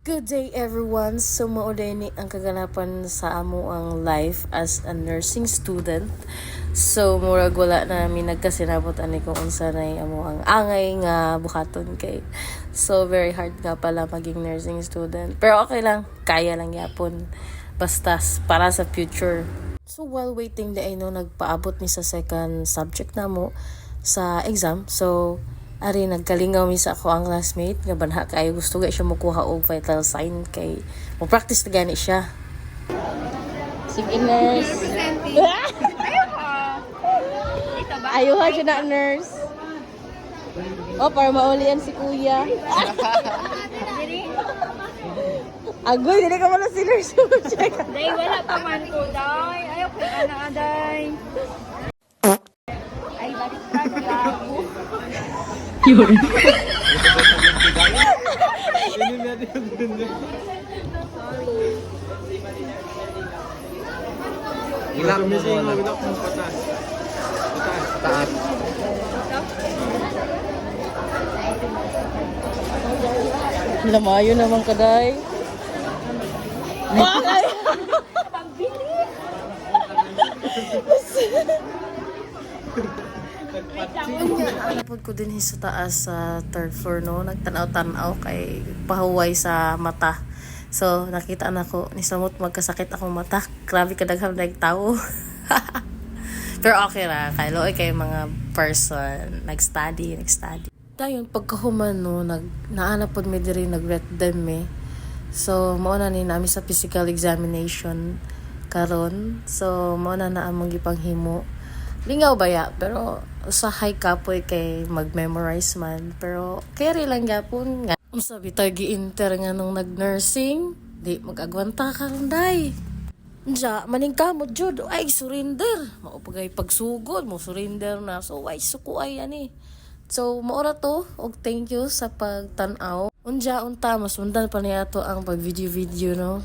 Good day everyone! So mauday ni ang kaganapan sa amo ang life as a nursing student. So murag wala namin nagkasinabot ani kung unsa nay amo ang angay nga buhaton kay. So very hard nga pala maging nursing student. Pero okay lang, kaya lang yapon. Basta para sa future. So while waiting di ay no nagpaabot ni sa second subject namo sa exam. So ari nagkalingaw mi sa ako ang classmate nga banha kay gusto ga siya mokuha og vital sign kay mo practice na gani siya. Sige nurse. Ayuha siya na nurse. Oh, para maulian si kuya. Agoy, dili ka wala si nurse. Day, wala pa man ko, day. Ayaw ko na, day. Ay, bakit ka gago? Yun. Ilang mo mo na patas. Taat. Lamayo naman kaday. Bakay! Napod ko din sa taas sa third floor no, nagtanaw-tanaw kay pahuway sa mata. So nakita na ko ni samot magkasakit akong mata. Grabe kadaghang nagtawo. Pero okay ra kay loy kay mga person nag-study. Dayon pagkahuman no, naana pod mi diri nag-ret dem me. So mao na ni nami sa physical examination karon. So mao na among gipanghimo. Lingaw baya pero sa high kapoy kay mag-memorize man pero carry lang gyapon nga unsa bitay gi-enter nga nung nag-nursing di mag-agwanta ka day. Diya maning kamot jud ay surrender mao pagay pagsugod mo surrender na so why suko ay ani. So maora to og thank you sa pagtan-aw. Unja unta masundan pa niya to ang pag video no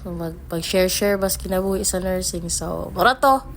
pag share bas kinabuhi sa nursing. So maora to.